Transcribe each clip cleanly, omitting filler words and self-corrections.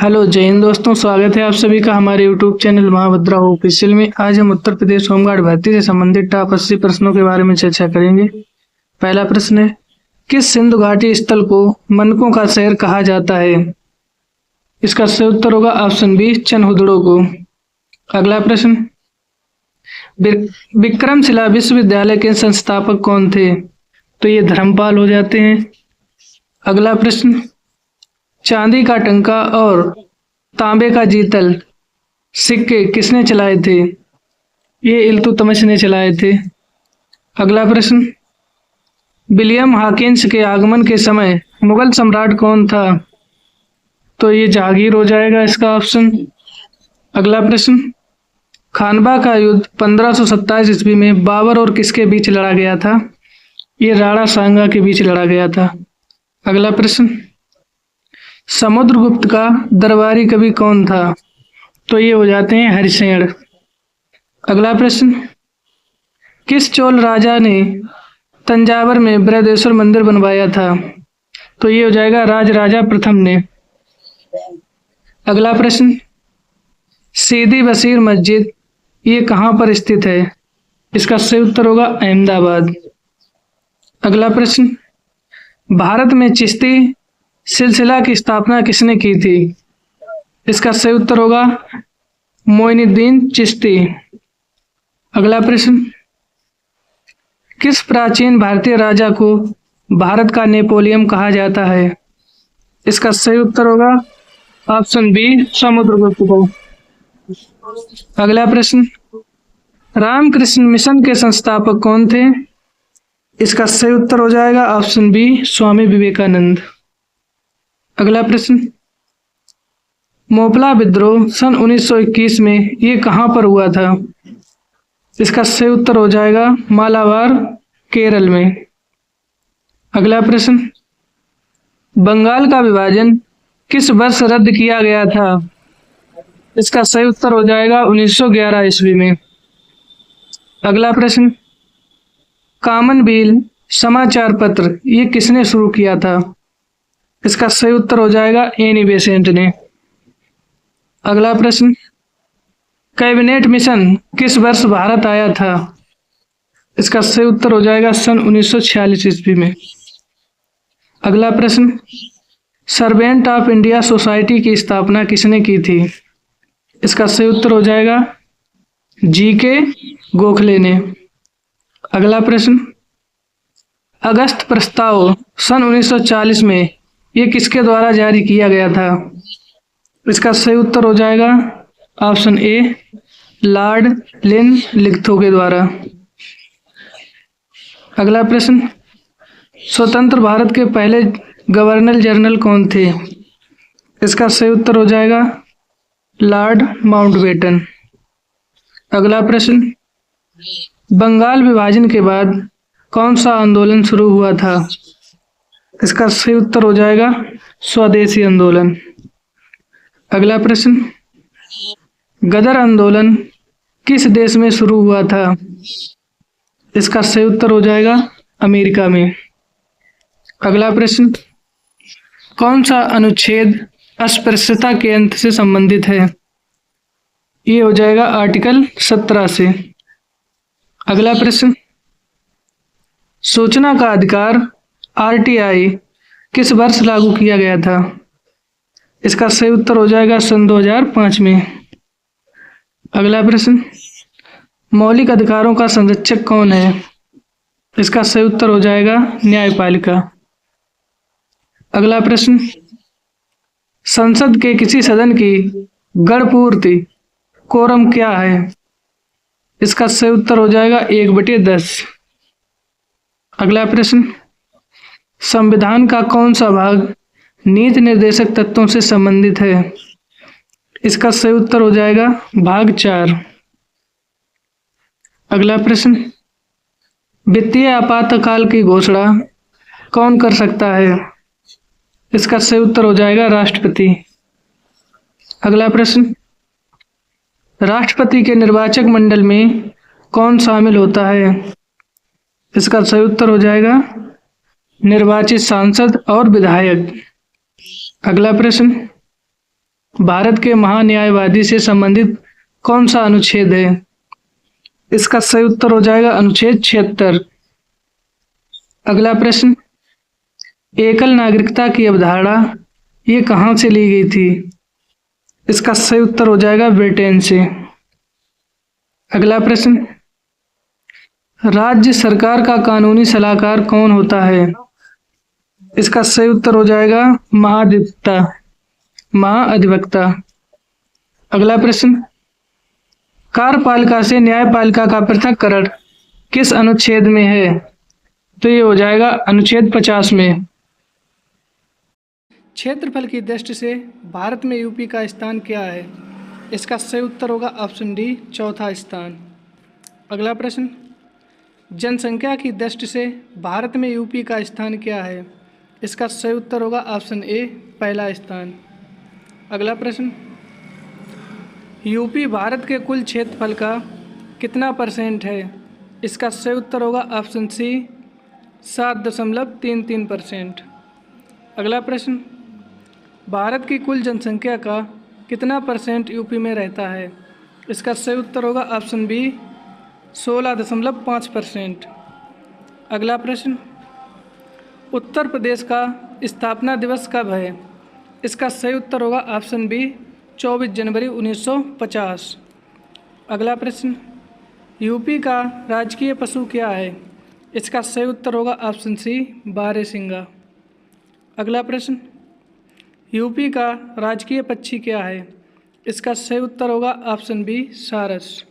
Hello जय हिंद दोस्तों, स्वागत है आप सभी का हमारे यूट्यूब चैनल महाभद्रा ऑफिशियल में। आज हम उत्तर प्रदेश होमगार्ड भर्ती से संबंधित टॉप 80 प्रश्नों के बारे में चर्चा करेंगे। पहला प्रश्न है, किस सिंधु घाटी स्थल को मनकों का शहर कहा जाता है? इसका सही उत्तर होगा ऑप्शन बी, चनहुदड़ो को। अगला प्रश्न, विक्रमशिला विश्वविद्यालय के संस्थापक कौन थे? तो ये धर्मपाल हो जाते हैं। अगला प्रश्न, चांदी का टंका और तांबे का जीतल सिक्के किसने चलाए थे? ये इल्तुतमिश ने चलाए थे। अगला प्रश्न, विलियम हॉकिंस के आगमन के समय मुगल सम्राट कौन था? तो ये जहांगीर हो जाएगा इसका ऑप्शन। अगला प्रश्न, खानवा का युद्ध 1527 ईस्वी में बाबर और किसके बीच लड़ा गया था? ये राणा सांगा के बीच लड़ा गया था। अगला प्रश्न, समुद्रगुप्त का दरबारी कवि कौन था? तो ये हो जाते हैं हरिसेन। अगला प्रश्न, किस चोल राजा ने तंजावर में बृहदेश्वर मंदिर बनवाया था? तो ये हो जाएगा राजराजा प्रथम ने। अगला प्रश्न, सीदी बशीर मस्जिद ये कहाँ पर स्थित है? इसका सही उत्तर होगा अहमदाबाद। अगला प्रश्न, भारत में चिश्ती सिलसिला की स्थापना किसने की थी? इसका सही उत्तर होगा मोइनुद्दीन चिश्ती। अगला प्रश्न, किस प्राचीन भारतीय राजा को भारत का नेपोलियन कहा जाता है? इसका सही उत्तर होगा ऑप्शन बी, समुद्रगुप्त को। अगला प्रश्न, रामकृष्ण मिशन के संस्थापक कौन थे? इसका सही उत्तर हो जाएगा ऑप्शन बी, स्वामी विवेकानंद। अगला प्रश्न, मोपला विद्रोह सन 1921 में ये कहाँ पर हुआ था? इसका सही उत्तर हो जाएगा मालाबार, केरल में। अगला प्रश्न, बंगाल का विभाजन किस वर्ष रद्द किया गया था? इसका सही उत्तर हो जाएगा 1911 ईस्वी में। अगला प्रश्न, कॉमनवेल्थ समाचार पत्र ये किसने शुरू किया था? इसका सही उत्तर हो जाएगा एनी बेसेंट ने। अगला प्रश्न, कैबिनेट मिशन किस वर्ष भारत आया था? इसका सही उत्तर हो जाएगा सन 1946 ईस्वी में। अगला प्रश्न, सर्वेंट ऑफ इंडिया सोसाइटी की स्थापना किसने की थी? इसका सही उत्तर हो जाएगा जीके गोखले ने। अगला प्रश्न, अगस्त प्रस्ताव सन 1940 में ये किसके द्वारा जारी किया गया था? इसका सही उत्तर हो जाएगा ऑप्शन ए, लॉर्ड लिनलिथगो के द्वारा। अगला प्रश्न, स्वतंत्र भारत के पहले गवर्नर जनरल कौन थे? इसका सही उत्तर हो जाएगा लॉर्ड माउंटबेटन। अगला प्रश्न, बंगाल विभाजन के बाद कौन सा आंदोलन शुरू हुआ था? इसका सही उत्तर हो जाएगा स्वदेशी आंदोलन। अगला प्रश्न, गदर आंदोलन किस देश में शुरू हुआ था? इसका सही उत्तर हो जाएगा अमेरिका में। अगला प्रश्न, कौन सा अनुच्छेद अस्पृश्यता के अंत से संबंधित है? ये हो जाएगा आर्टिकल 17 से। अगला प्रश्न, सूचना का अधिकार आरटीआई किस वर्ष लागू किया गया था? इसका सही उत्तर हो जाएगा सन 2005 में। अगला प्रश्न, मौलिक अधिकारों का संरक्षक कौन है? इसका सही उत्तर हो जाएगा न्यायपालिका। अगला प्रश्न, संसद के किसी सदन की गणपूर्ति कोरम क्या है? इसका सही उत्तर हो जाएगा 1/10। अगला प्रश्न, संविधान का कौन सा भाग नीति निर्देशक तत्वों से संबंधित है? इसका सही उत्तर हो जाएगा भाग 4। अगला प्रश्न, वित्तीय आपातकाल की घोषणा कौन कर सकता है? इसका सही उत्तर हो जाएगा राष्ट्रपति। अगला प्रश्न, राष्ट्रपति के निर्वाचक मंडल में कौन शामिल होता है? इसका सही उत्तर हो जाएगा निर्वाचित सांसद और विधायक। अगला प्रश्न, भारत के महान्यायवादी से संबंधित कौन सा अनुच्छेद है? इसका सही उत्तर हो जाएगा अनुच्छेद 76। अगला प्रश्न, एकल नागरिकता की अवधारणा ये कहाँ से ली गई थी? इसका सही उत्तर हो जाएगा ब्रिटेन से। अगला प्रश्न, राज्य सरकार का कानूनी सलाहकार कौन होता है? इसका सही उत्तर हो जाएगा महाधिवक्ता। अगला प्रश्न, कार्यपालिका से न्यायपालिका का पृथक्करण किस अनुच्छेद में है? तो ये हो जाएगा अनुच्छेद 50 में। क्षेत्रफल की दृष्टि से भारत में यूपी का स्थान क्या है? इसका सही उत्तर होगा ऑप्शन डी, चौथा स्थान। अगला प्रश्न, जनसंख्या की दृष्टि से भारत में यूपी का स्थान क्या है? इसका सही उत्तर होगा ऑप्शन ए, पहला स्थान। अगला प्रश्न, यूपी भारत के कुल क्षेत्रफल का कितना % है? इसका सही उत्तर होगा ऑप्शन सी, 7.33%। अगला प्रश्न, भारत की कुल जनसंख्या का कितना % यूपी में रहता है? इसका सही उत्तर होगा ऑप्शन बी, 16.5%। अगला प्रश्न, उत्तर प्रदेश का स्थापना दिवस कब है? इसका सही उत्तर होगा ऑप्शन बी, 24 जनवरी 1950। अगला प्रश्न, यूपी का राजकीय पशु क्या है? इसका सही उत्तर होगा ऑप्शन सी, बारहसिंगा। अगला प्रश्न, यूपी का राजकीय पक्षी क्या है? इसका सही उत्तर होगा ऑप्शन बी, सारस।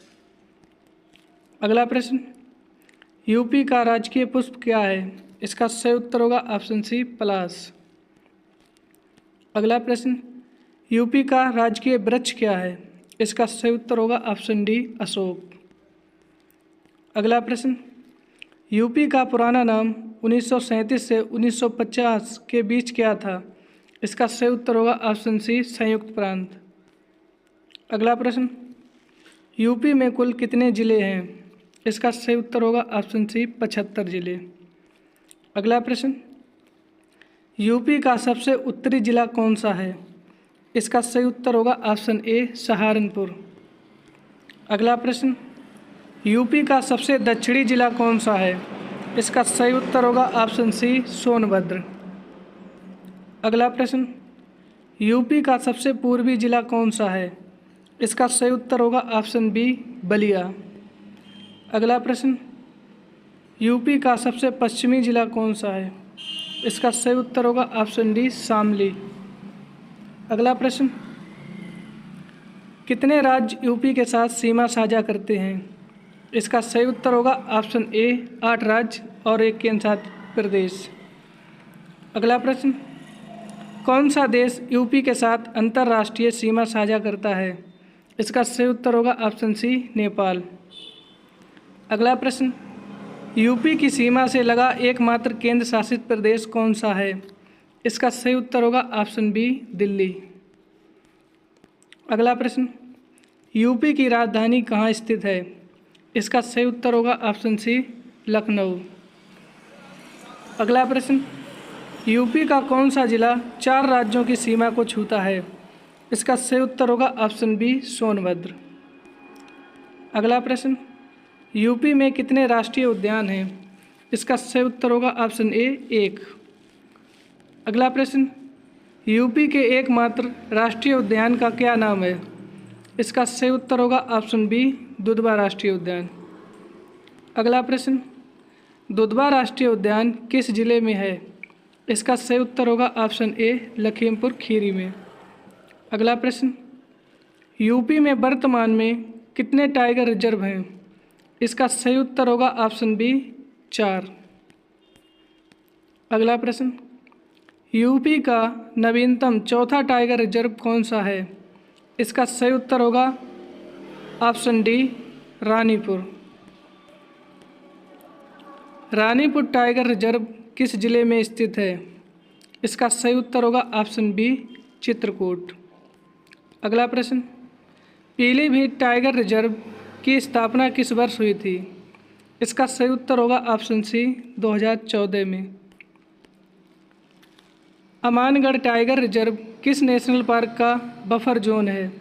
अगला प्रश्न, यूपी का राजकीय पुष्प क्या है? इसका सही उत्तर होगा ऑप्शन सी, पलाश। अगला प्रश्न, यूपी का राजकीय वृक्ष क्या है? इसका सही उत्तर होगा ऑप्शन डी, अशोक। अगला प्रश्न, यूपी का पुराना नाम 1937 से 1950 के बीच क्या था? इसका सही उत्तर होगा ऑप्शन सी, संयुक्त प्रांत। अगला प्रश्न, यूपी में कुल कितने ज़िले हैं? इसका सही उत्तर होगा ऑप्शन सी, 75 ज़िले। अगला प्रश्न, यूपी का सबसे उत्तरी जिला कौन सा है? इसका सही उत्तर होगा ऑप्शन ए, सहारनपुर। अगला प्रश्न, यूपी का सबसे दक्षिणी जिला कौन सा है? इसका सही उत्तर होगा ऑप्शन सी, सोनभद्र। अगला प्रश्न, यूपी का सबसे पूर्वी जिला कौन सा है? इसका सही उत्तर होगा ऑप्शन बी, बलिया। अगला प्रश्न, यूपी का सबसे पश्चिमी जिला कौन सा है? इसका सही उत्तर होगा ऑप्शन डी, शामली। अगला प्रश्न, कितने राज्य यूपी के साथ सीमा साझा करते हैं? इसका सही उत्तर होगा ऑप्शन ए, 8 राज्य और 1 केंद्रशासित प्रदेश। अगला प्रश्न, कौन सा देश यूपी के साथ अंतर्राष्ट्रीय सीमा साझा करता है? इसका सही उत्तर होगा ऑप्शन सी, नेपाल। अगला प्रश्न, यूपी की सीमा से लगा एकमात्र केंद्र शासित प्रदेश कौन सा है? इसका सही उत्तर होगा ऑप्शन बी, दिल्ली। अगला प्रश्न, यूपी की राजधानी कहाँ स्थित है? इसका सही उत्तर होगा ऑप्शन सी, लखनऊ। अगला प्रश्न, यूपी का कौन सा जिला 4 राज्यों की सीमा को छूता है? इसका सही उत्तर होगा ऑप्शन बी, सोनभद्र। अगला प्रश्न, यूपी में कितने राष्ट्रीय उद्यान हैं? इसका सही उत्तर होगा ऑप्शन ए, 1। अगला प्रश्न, यूपी के एकमात्र राष्ट्रीय उद्यान का क्या नाम है? इसका सही उत्तर होगा ऑप्शन बी, दुधवा राष्ट्रीय उद्यान। अगला प्रश्न, दुधवा राष्ट्रीय उद्यान किस जिले में है? इसका सही उत्तर होगा ऑप्शन ए, लखीमपुर खीरी में। अगला प्रश्न, यूपी में वर्तमान में कितने टाइगर रिजर्व हैं? इसका सही उत्तर होगा ऑप्शन बी, 4। अगला प्रश्न, यूपी का नवीनतम चौथा टाइगर रिजर्व कौन सा है? इसका सही उत्तर होगा option D, Ranipur. Ranipur tiger reserve किस जिले में स्थित है? इसका सही उत्तर होगा ऑप्शन बी, चित्रकूट। अगला प्रश्न, पीलीभीत टाइगर रिजर्व की स्थापना किस वर्ष हुई थी? इसका सही उत्तर होगा ऑप्शन सी, 2014 में। अमानगढ़ टाइगर रिजर्व किस नेशनल पार्क का बफर जोन है?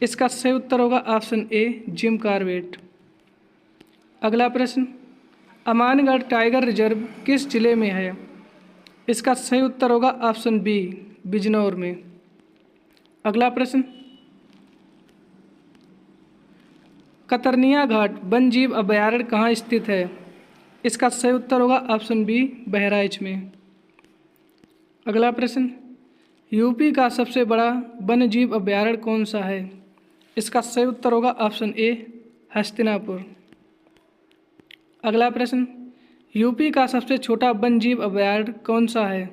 इसका सही उत्तर होगा ऑप्शन ए जिम कॉर्बेट। अगला प्रश्न, अमानगढ़ टाइगर रिजर्व किस जिले में है? इसका सही उत्तर होगा ऑप्शन बी बिजनौर में। अगला प्रश्न, कतरनिया घाट वन जीव अभयारण्य कहाँ स्थित है? इसका सही उत्तर होगा ऑप्शन बी बहराइच में। अगला प्रश्न, यूपी का सबसे बड़ा वन्य जीव अभयारण्य कौन सा है? इसका सही उत्तर होगा ऑप्शन ए हस्तिनापुर। अगला प्रश्न, यूपी का सबसे छोटा वन्य जीव अभयारण्य कौन सा है?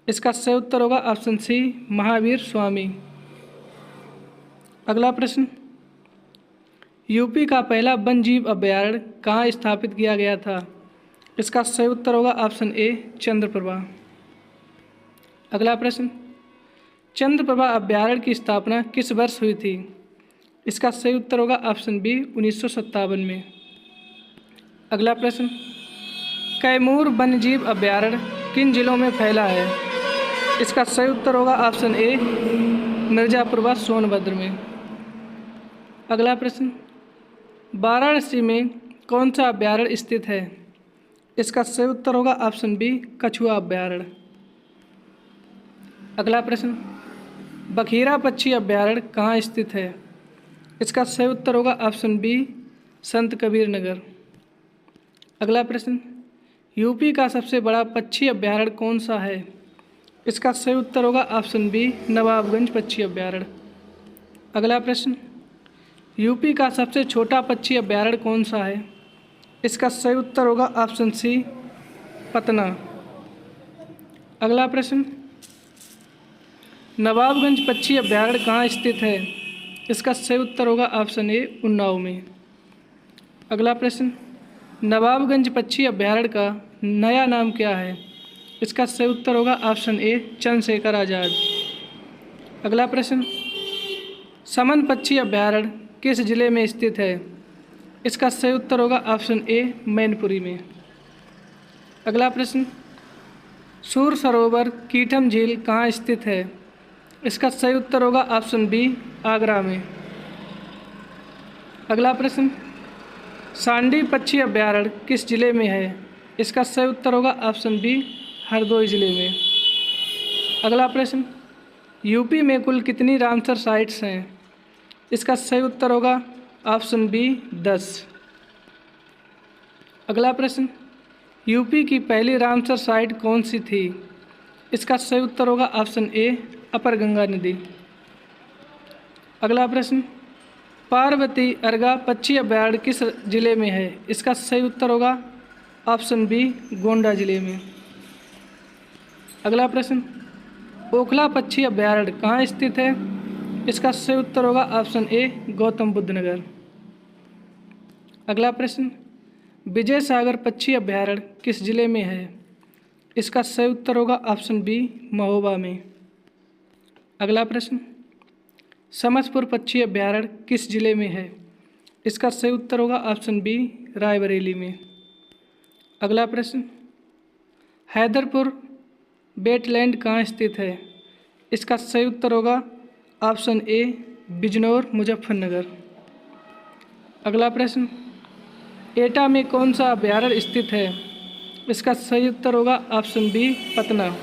इसका सही उत्तर होगा ऑप्शन सी महावीर स्वामी। अगला प्रश्न, यूपी का पहला वन्य जीव अभयारण्य कहाँ स्थापित किया गया था? इसका सही उत्तर होगा ऑप्शन ए चंद्रप्रभा। अगला प्रश्न, चंद्रप्रभा अभयारण्य की स्थापना किस वर्ष हुई थी? इसका सही उत्तर होगा ऑप्शन बी 1957 में। अगला प्रश्न, कैमूर वन्यजीव अभयारण्य किन जिलों में फैला है? इसका सही उत्तर होगा ऑप्शन ए मिर्जापुर व सोनभद्र में। अगला प्रश्न, वाराणसी में कौन सा अभयारण्य स्थित है? इसका सही उत्तर होगा ऑप्शन बी कछुआ अभयारण्य। अगला प्रश्न, बखीरा पक्षी अभयारण्य कहाँ स्थित है? इसका सही उत्तर होगा ऑप्शन बी संत कबीर नगर। अगला प्रश्न, यूपी का सबसे बड़ा पक्षी अभयारण्य कौन सा है? इसका सही उत्तर होगा ऑप्शन बी नवाबगंज पक्षी अभयारण्य। अगला प्रश्न, यूपी का सबसे छोटा पक्षी अभयारण्य कौन सा है? इसका सही उत्तर होगा ऑप्शन सी पतना। अगला प्रश्न, नवाबगंज पक्षी अभयारण्य कहाँ स्थित है? इसका सही उत्तर होगा ऑप्शन ए उन्नाव में। अगला प्रश्न, नवाबगंज पक्षी अभयारण्य का नया नाम क्या है? इसका सही उत्तर होगा ऑप्शन ए चंद्रशेखर आज़ाद। अगला प्रश्न, समन पक्षी अभयारण्य किस जिले में स्थित है? इसका सही उत्तर होगा ऑप्शन ए मैनपुरी में। अगला प्रश्न, सूर सरोवर कीठम झील कहाँ स्थित है? इसका सही उत्तर होगा ऑप्शन बी आगरा में। अगला प्रश्न, सांडी पक्षी अभयारण्य किस जिले में है? इसका सही उत्तर होगा ऑप्शन बी हरदोई जिले में। अगला प्रश्न, यूपी में कुल कितनी रामसर साइट्स हैं? इसका सही उत्तर होगा ऑप्शन बी 10। अगला प्रश्न, यूपी की पहली रामसर साइट कौन सी थी? इसका सही उत्तर होगा ऑप्शन ए अपर गंगा नदी। अगला प्रश्न, पार्वती अर्गा पक्षी अभयारण्य किस जिले में है? इसका सही उत्तर होगा ऑप्शन बी गोंडा जिले में। अगला प्रश्न, ओखला पक्षी अभयारण्य कहाँ स्थित है? इसका सही उत्तर होगा ऑप्शन ए गौतम बुद्ध नगर। अगला प्रश्न, विजय सागर पक्षी अभयारण्य किस जिले में है? इसका सही उत्तर होगा ऑप्शन बी महोबा में। अगला प्रश्न, समसपुर पक्षी अभयारण्य किस जिले में है? इसका सही उत्तर होगा ऑप्शन बी रायबरेली में। अगला प्रश्न, हैदरपुर वेटलैंड कहाँ स्थित है? इसका सही उत्तर होगा ऑप्शन ए बिजनौर मुजफ्फरनगर। अगला प्रश्न, एटा में कौन सा अभयारण्य स्थित है? इसका सही उत्तर होगा ऑप्शन बी पटना।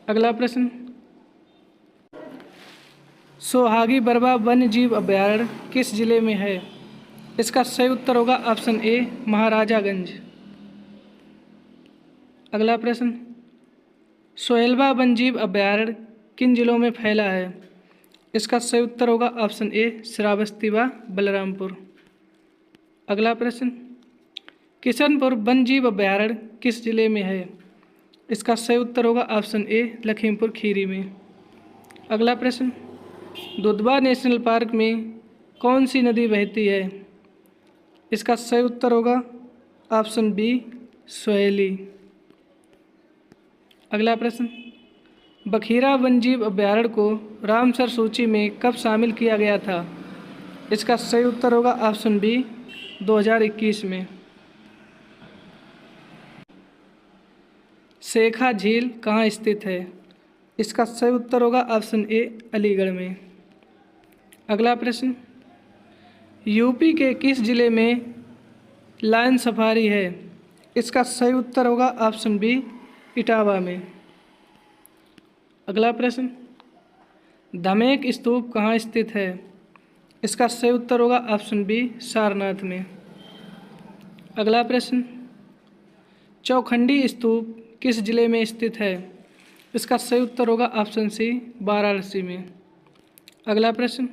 अगला प्रश्न, सोहागी बरवा वन्य जीव अभयारण्य किस जिले में है? इसका सही उत्तर होगा ऑप्शन ए महाराजागंज। अगला प्रश्न, सोहेलवा वन्य जीव अभयारण्य किन जिलों में फैला है? इसका सही उत्तर होगा ऑप्शन ए श्रावस्ती व बलरामपुर। अगला प्रश्न, किशनपुर वन्य जीव अभयारण्य किस जिले में है? इसका सही उत्तर होगा ऑप्शन ए लखीमपुर खीरी में। अगला प्रश्न, दुधवा नेशनल पार्क में कौन सी नदी बहती है? इसका सही उत्तर होगा ऑप्शन बी सोहेली। अगला प्रश्न, बखीरा वन्यजीव अभयारण्य को रामसर सूची में कब शामिल किया गया था? इसका सही उत्तर होगा ऑप्शन बी 2021 में। शेखा झील कहाँ स्थित है? इसका सही उत्तर होगा ऑप्शन ए अलीगढ़ में। अगला प्रश्न, यूपी के किस जिले में लायन सफारी है? इसका सही उत्तर होगा ऑप्शन बी इटावा में। अगला प्रश्न, धमेक स्तूप कहाँ स्थित है? इसका सही उत्तर होगा ऑप्शन बी सारनाथ में। अगला प्रश्न, चौखंडी स्तूप किस जिले में स्थित है? इसका सही उत्तर होगा ऑप्शन सी वाराणसी में। अगला प्रश्न,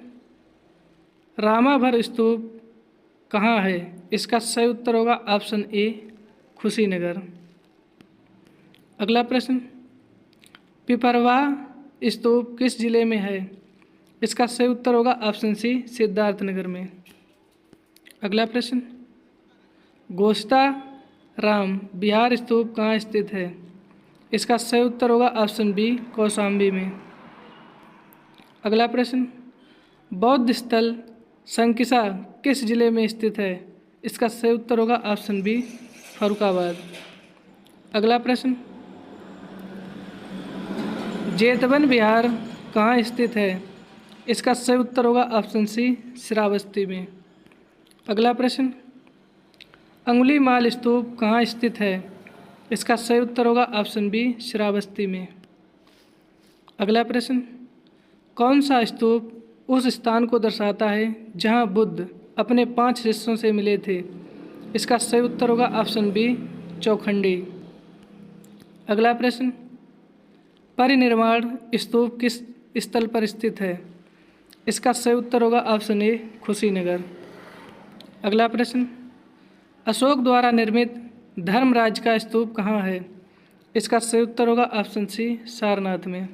रामाभर स्तूप कहाँ है? इसका सही उत्तर होगा ऑप्शन ए कुशीनगर। अगला प्रश्न, पिपरवाह स्तूप किस जिले में है? इसका सही उत्तर होगा ऑप्शन सी सिद्धार्थनगर में। अगला प्रश्न, गोश्ता राम बिहार स्तूप कहाँ स्थित है? इसका सही उत्तर होगा ऑप्शन बी कौशाम्बी में। अगला प्रश्न, बौद्ध स्थल संकिसा किस जिले में स्थित है? इसका सही उत्तर होगा ऑप्शन बी फर्रुखाबाद। अगला प्रश्न, जेतवन विहार कहाँ स्थित है? इसका सही उत्तर होगा ऑप्शन सी श्रावस्ती में। अगला प्रश्न, अंगुलीमाल स्तूप कहाँ स्थित है? इसका सही उत्तर होगा ऑप्शन बी श्रावस्ती में। अगला प्रश्न, कौन सा स्तूप उस स्थान को दर्शाता है जहाँ बुद्ध अपने 5 शिष्यों से मिले थे? इसका सही उत्तर होगा ऑप्शन बी चौखंडी। अगला प्रश्न, परिनिर्वाण स्तूप किस स्थल पर स्थित है? इसका सही उत्तर होगा ऑप्शन ए कुशीनगर। अगला प्रश्न, अशोक द्वारा निर्मित धर्मराज का स्तूप कहाँ है? इसका सही उत्तर होगा ऑप्शन सी सारनाथ में।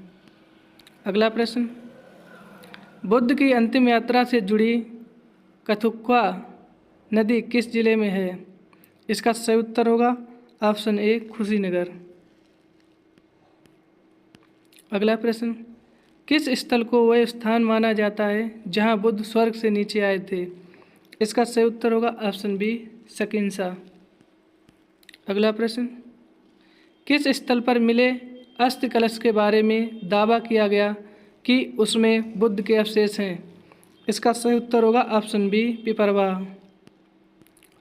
अगला प्रश्न, बुद्ध की अंतिम यात्रा से जुड़ी कथुक्वा नदी किस जिले में है? इसका सही उत्तर होगा ऑप्शन ए कुशीनगर। अगला प्रश्न, किस स्थल को वह स्थान माना जाता है जहां बुद्ध स्वर्ग से नीचे आए थे? इसका सही उत्तर होगा ऑप्शन बी शकिनसा। अगला प्रश्न, किस स्थल पर मिले अस्थि कलश के बारे में दावा किया गया कि उसमें बुद्ध के अवशेष हैं? इसका सही उत्तर होगा ऑप्शन बी पिपरवाह।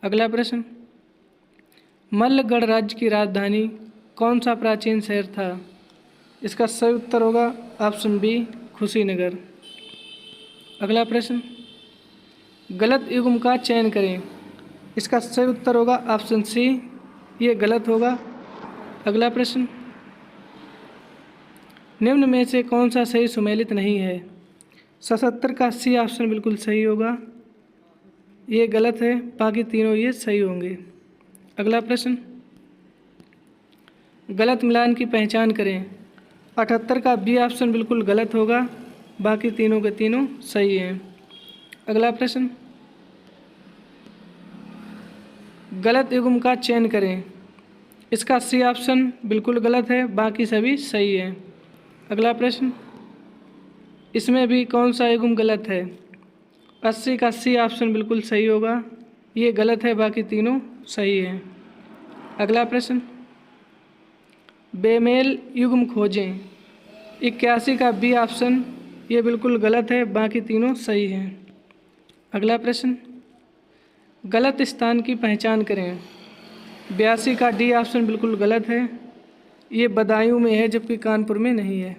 अगला प्रश्न, मल्ल गणराज्य की राजधानी कौन सा प्राचीन शहर था? इसका सही उत्तर होगा ऑप्शन बी कुशीनगर। अगला प्रश्न, गलत युग्म का चयन करें। इसका सही उत्तर होगा ऑप्शन सी, ये गलत होगा। अगला प्रश्न, निम्न में से कौन सा सही सुमेलित नहीं है? 77 का सी ऑप्शन बिल्कुल सही होगा, ये गलत है, बाकी तीनों ये सही होंगे। अगला प्रश्न, गलत मिलान की पहचान करें। 78 का बी ऑप्शन बिल्कुल गलत होगा, बाकी तीनों के तीनों सही हैं। अगला प्रश्न, गलत युग्म का चयन करें। इसका सी ऑप्शन बिल्कुल गलत है, बाकी सभी सही हैं। अगला प्रश्न, इसमें भी कौन सा युग्म गलत है? 80 का सी ऑप्शन बिल्कुल सही होगा, ये गलत है, बाकी तीनों सही हैं। अगला प्रश्न, बेमेल युग्म खोजें। 81 का बी ऑप्शन ये बिल्कुल गलत है, बाकी तीनों सही हैं। अगला प्रश्न, गलत स्थान की पहचान करें। 82 का डी ऑप्शन बिल्कुल गलत है, ये बदायूं में है जबकि कानपुर में नहीं है।